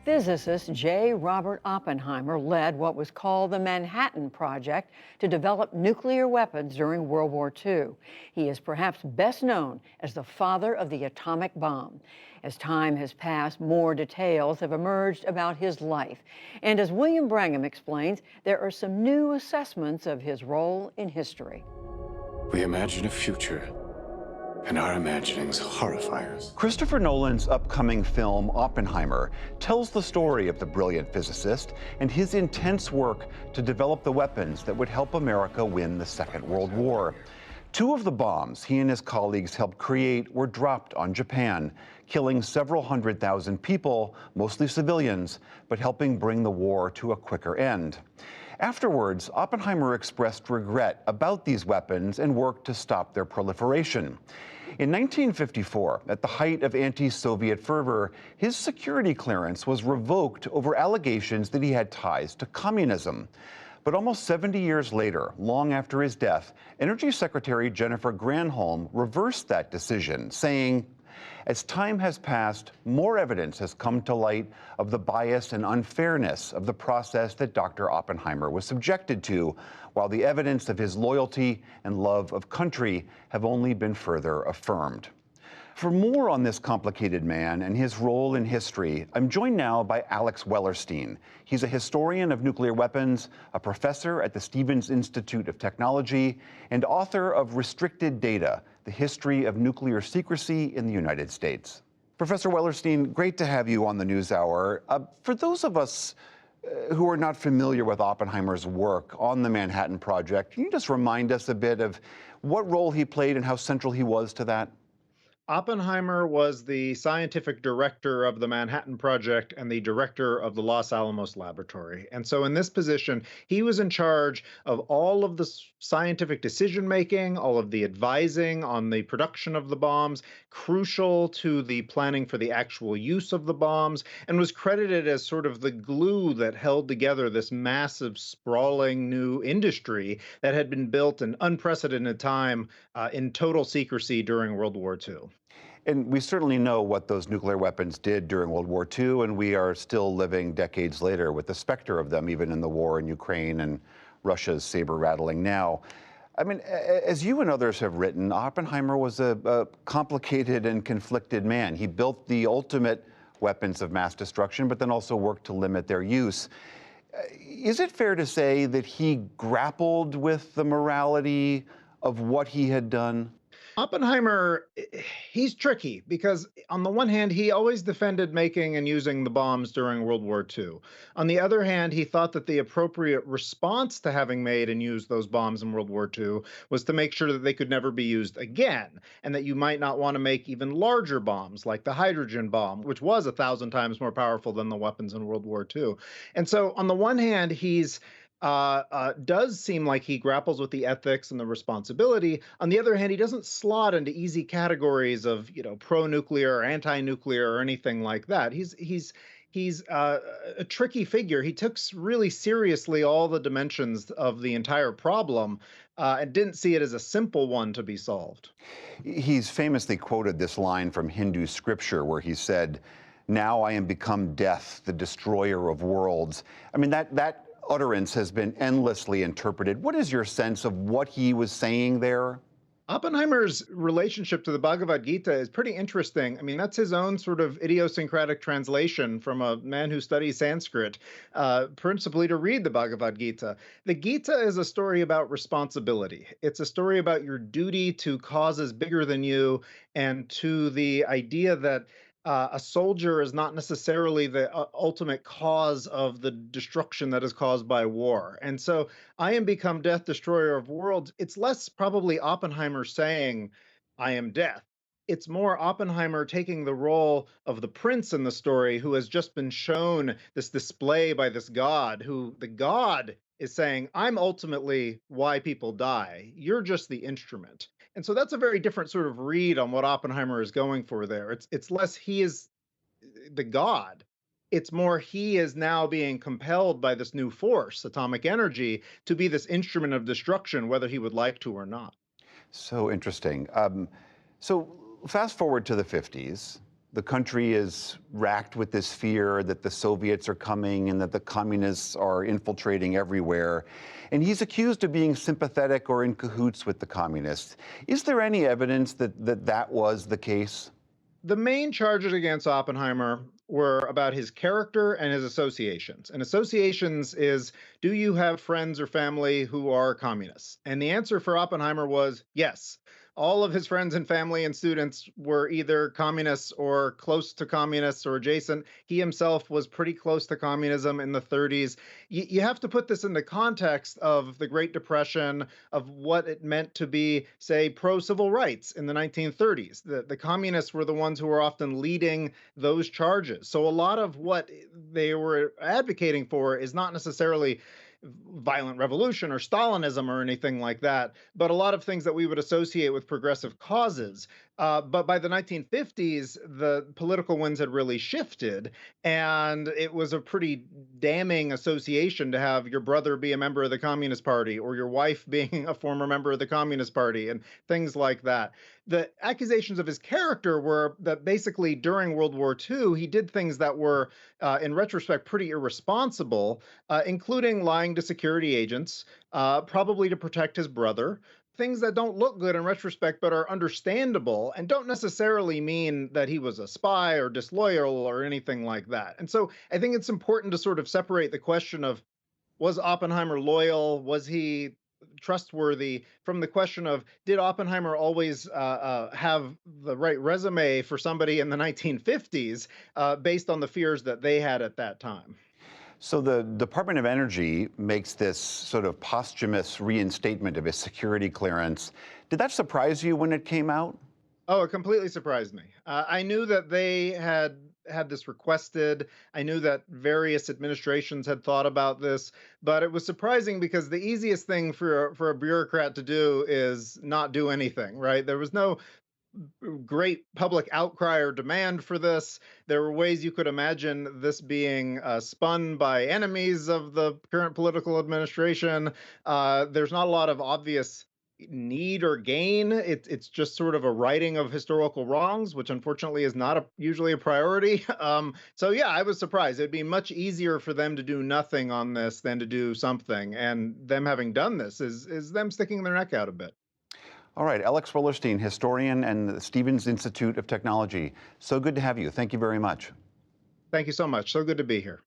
Physicist J. Robert Oppenheimer led what was called the Manhattan Project to develop nuclear weapons during World War II. He is perhaps best known as the father of the atomic bomb. As time has passed, more details have emerged about his life. And as William Brangham explains, there are some new assessments of his role in history. We imagine a future, and our imaginings horrify us. Christopher Nolan's upcoming film, Oppenheimer, tells the story of the brilliant physicist and his intense work to develop the weapons that would help America win the Second World War. Two of the bombs he and his colleagues helped create were dropped on Japan, killing several 100,000 people, mostly civilians, but helping bring the war to a quicker end. Afterwards, Oppenheimer expressed regret about these weapons and worked to stop their proliferation. In 1954, at the height of anti-Soviet fervor, his security clearance was revoked over allegations that he had ties to communism. But almost 70 years later, long after his death, Energy Secretary Jennifer Granholm reversed that decision, saying, "As time has passed, more evidence has come to light of the bias and unfairness of the process that Dr. Oppenheimer was subjected to, while the evidence of his loyalty and love of country have only been further affirmed." For more on this complicated man and his role in history, I'm joined now by Alex Wellerstein. He's a historian of nuclear weapons, a professor at the Stevens Institute of Technology, and author of Restricted Data, The History of Nuclear Secrecy in the United States. Professor Wellerstein, great to have you on the NewsHour. For those of us who are not familiar with Oppenheimer's work on the Manhattan Project, can you just remind us a bit of what role he played and how central he was to that? Oppenheimer was the scientific director of the Manhattan Project and the director of the Los Alamos Laboratory. And so in this position, he was in charge of all of the scientific decision making, all of the advising on the production of the bombs, crucial to the planning for the actual use of the bombs, and was credited as sort of the glue that held together this massive, sprawling new industry that had been built in unprecedented time in total secrecy during World War II. And we certainly know what those nuclear weapons did during World War II, and we are still living decades later with the specter of them, even in the war in Ukraine and Russia's saber rattling now. I mean, as you and others have written, Oppenheimer was a complicated and conflicted man. He built the ultimate weapons of mass destruction, but then also worked to limit their use. Is it fair to say that he grappled with the morality of what he had done? Oppenheimer, he's tricky because on the one hand, he always defended making and using the bombs during World War II. On the other hand, he thought that the appropriate response to having made and used those bombs in World War II was to make sure that they could never be used again, and that you might not want to make even larger bombs like the hydrogen bomb, which was 1,000 times more powerful than the weapons in World War II. And so on the one hand, he's does seem like he grapples with the ethics and the responsibility. On the other hand, he doesn't slot into easy categories of, pro-nuclear or anti-nuclear or anything like that. He's a tricky figure. He took really seriously all the dimensions of the entire problem and didn't see it as a simple one to be solved. He's famously quoted this line from Hindu scripture where he said, "Now I am become death, the destroyer of worlds." I mean, that utterance has been endlessly interpreted. What is your sense of what he was saying there? Oppenheimer's relationship to the Bhagavad Gita is pretty interesting. I mean, that's his own sort of idiosyncratic translation from a man who studies Sanskrit, principally to read the Bhagavad Gita. The Gita is a story about responsibility. It's a story about your duty to causes bigger than you and to the idea that a soldier is not necessarily the ultimate cause of the destruction that is caused by war. And so I am become death, destroyer of worlds. It's less probably Oppenheimer saying, I am death. It's more Oppenheimer taking the role of the prince in the story who has just been shown this display by this god, who the god is saying, I'm ultimately why people die. You're just the instrument. And so that's a very different sort of read on what Oppenheimer is going for there. It's less he is the god. It's more he is now being compelled by this new force, atomic energy, to be this instrument of destruction, whether he would like to or not. So interesting. So fast forward to the 50s. The country is racked with this fear that the Soviets are coming and that the communists are infiltrating everywhere. And he's accused of being sympathetic or in cahoots with the communists. Is there any evidence that was the case? The main charges against Oppenheimer were about his character and his associations. And associations is, do you have friends or family who are communists? And the answer for Oppenheimer was yes. All of his friends and family and students were either communists or close to communists or adjacent. He himself was pretty close to communism in the 30s. You have to put this in the context of the Great Depression, of what it meant to be, say, pro-civil rights in the 1930s. The communists were the ones who were often leading those charges. So a lot of what they were advocating for is not necessarily violent revolution or Stalinism or anything like that, but a lot of things that we would associate with progressive causes. But by the 1950s, the political winds had really shifted, and it was a pretty damning association to have your brother be a member of the Communist Party or your wife being a former member of the Communist Party and things like that. The accusations of his character were that basically during World War II, he did things that were, in retrospect, pretty irresponsible, including lying to security agents, probably to protect his brother. Things that don't look good in retrospect, but are understandable and don't necessarily mean that he was a spy or disloyal or anything like that. And so I think it's important to sort of separate the question of, was Oppenheimer loyal? Was he trustworthy, from the question of, did Oppenheimer always have the right resume for somebody in the 1950s, based on the fears that they had at that time? So the Department of Energy makes this sort of posthumous reinstatement of his security clearance. Did that surprise you when it came out? Oh, it completely surprised me. I knew that they had this requested. I knew that various administrations had thought about this, but it was surprising because the easiest thing for a bureaucrat to do is not do anything, right? There was no great public outcry or demand for this. There were ways you could imagine this being spun by enemies of the current political administration. There's not a lot of obvious need or gain. It's just sort of a righting of historical wrongs, which unfortunately is not usually a priority. So yeah, I was surprised. It'd be much easier for them to do nothing on this than to do something. And them having done this is them sticking their neck out a bit. All right, Alex Willerstein, historian and the Stevens Institute of Technology. So good to have you. Thank you very much. Thank you so much. So good to be here.